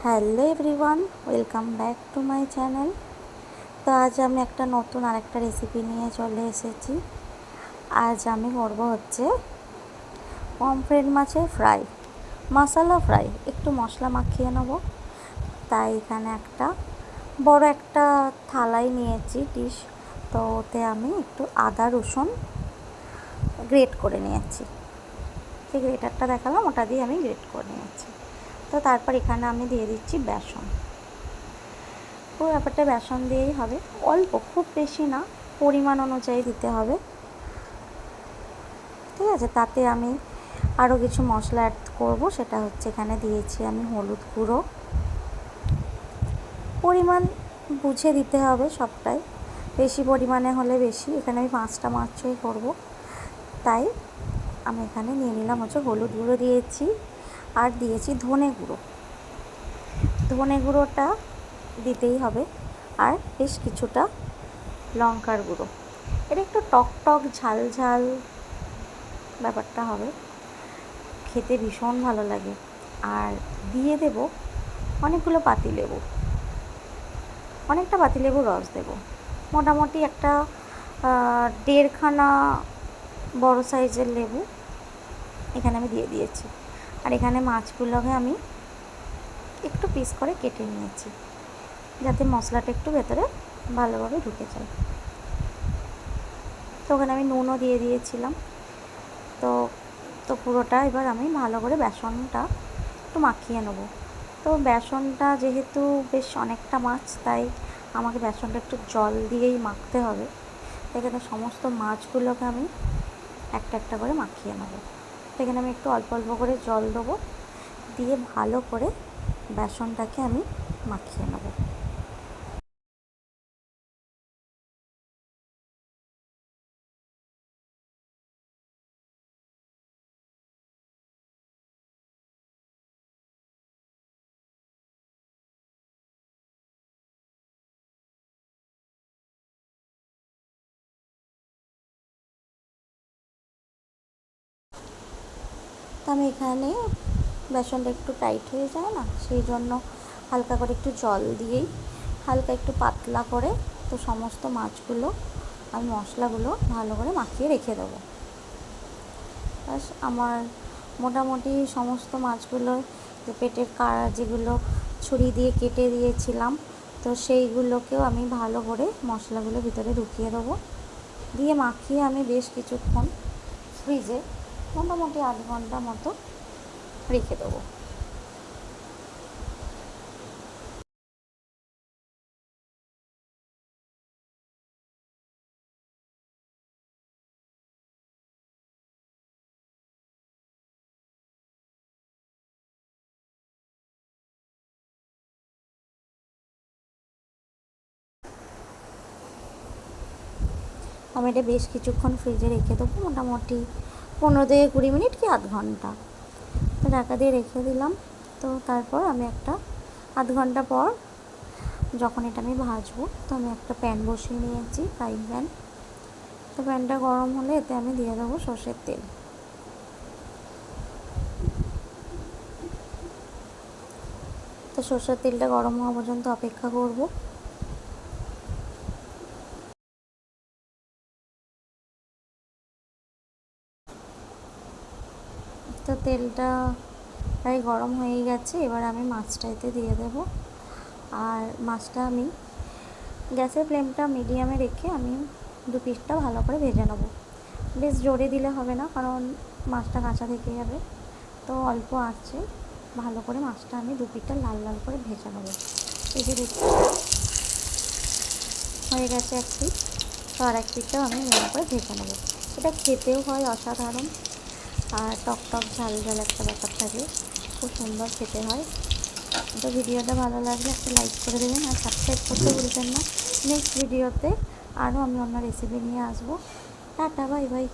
Hello everyone, welcome back to my channel. তো আজ আমি একটা নতুন আরেকটা রেসিপি নিয়ে চলে এসেছি। আজ আমি করব হচ্ছে পমফ্রেট মাছের ফ্রাই, মশলা ফ্রাই। একটু মশলা মাখিয়ে নেব। তাই এখানে বড় একটা থালাই নিয়েছি, ডিশ। তো ওতে আমি একটু আদা রসুন গ্রেট করে নিয়েছি। যে গ্রেটারটা দেখালাম ওটা দিয়ে আমি গ্রেট করে নিয়েছি। তো তারপর এখানে আমি দিয়ে দিচ্ছি বেসন। পুরো ব্যাপারটা বেসন দিয়েই হবে, অল্প, খুব বেশি না, পরিমাণ অনুযায়ী দিতে হবে, ঠিক আছে। তাতে আমি আরও কিছু মশলা অ্যাড করব। সেটা হচ্ছে এখানে দিয়েছি আমি হলুদ গুঁড়ো, পরিমাণ বুঝে দিতে হবে সবটাই, বেশি পরিমাণে হলে বেশি। এখানে আমি 5টা মাছই করব, তাই আমি এখানে নিয়ে নিলাম হচ্ছে হলুদ গুঁড়ো দিয়েছি, আর দিয়েছি ধনে গুঁড়ো। ধনে গুঁড়োটা দিতেই হবে, আর বেশ কিছুটা লঙ্কার গুঁড়ো। এটা একটু টক টক ঝাল ঝাল ব্যাপারটা হবে, খেতে ভীষণ ভালো লাগে। আর দিয়ে দেব অনেকগুলো পাতিলেবু, অনেকটা পাতিলেবুর রস দেব, মোটামুটি একটা 1.5খানা বড় সাইজের লেবু এখানে আমি দিয়ে দিয়েছি। আর এখানে মাছগুলোকে আমি একটু পিস করে কেটে নিয়েছি, যাতে মশলাটা একটু ভেতরে ভালোভাবে ঢুকে যায়। তো ওখানে আমি নুনও দিয়ে দিয়েছিলাম। তো তো পুরোটা এবার আমি ভালো করে বেসনটা একটু মাখিয়ে নেব। তো বেসনটা যেহেতু বেশ অনেকটা মাছ, তাই আমাকে বেসনটা একটু জল দিয়েই মাখতে হবে। এখানে সমস্ত মাছগুলোকে আমি একটা একটা করে মাখিয়ে নেব। এখানে আমি একটু অল্প অল্প করে জল দেবো, দিয়ে ভালো করে বেসনটাকে আমি মাখিয়ে নেব। তো আমি এখানে বেসনটা একটু টাইট হয়ে যায় না, সেই জন্য হালকা করে একটু জল দিয়েই হালকা একটু পাতলা করে তো সমস্ত মাছগুলো আমি মশলাগুলো ভালো করে মাখিয়ে রেখে দেবো। ব্যাস আমার মোটামুটি সমস্ত মাছগুলো, যে পেটের কাড়া যেগুলো ছুরি দিয়ে কেটে দিয়েছিলাম, তো সেইগুলোকেও আমি ভালো করে মশলাগুলো ভিতরে ঢুকিয়ে দেবো, দিয়ে মাখিয়ে আমি বেশ কিছুক্ষণ ফ্রিজে মোটামুটি 8 ঘন্টা মতো রেখে দেবো। আমি এটা বেশ কিছুক্ষণ ফ্রিজে রেখে দেবো, মোটামুটি 15 থেকে 20 মিনিট কি আধ ঘন্টা। তো ঢাকা দিয়ে রেখে দিলাম। তো তারপর আমি একটা আধ ঘন্টা পর যখন এটা আমি ভাজবো, তো আমি একটা প্যান বসিয়ে নিয়েছি, ফ্রাইং প্যান। তো প্যানটা গরম হলে এতে আমি দিয়ে দেবো সর্ষের তেল। তো সর্ষের তেলটা গরম হওয়া পর্যন্ত অপেক্ষা করব। তো তেলটা প্রায় গরম হয়ে গেছে, এবার আমি মাছটা এতে দিয়ে দেব। আর মাছটা আমি গ্যাসের ফ্লেমটা মিডিয়ামে রেখে আমি 2 পিসটা ভালো করে ভেজে নেব। বেশ জোরে দিলে হবে না, কারণ মাছটা কাঁচা থেকে যাবে। তো অল্প আঁচে ভালো করে মাছটা আমি 2 পিসটা লাল লাল করে ভেজে নেব। এই যে দেখছি হয়ে গেছে 1 পিস, তো আর 1 পিসটাও আমি ভালো করে ভেজে নেব। এটা খেতেও হয় অসাধারণ, আর টক টক ঝাল ঝাল একটা ব্যাপার থাকে, খুব সুন্দর খেতে হয়। তো ভিডিওটা ভালো লাগলে একটা লাইক করে দেবেন, আর সাবস্ক্রাইব করতে ভুলবেন না। নেক্সট ভিডিওতে আরও আমি অন্য রেসিপি নিয়ে আসবো। Tata, bye bye.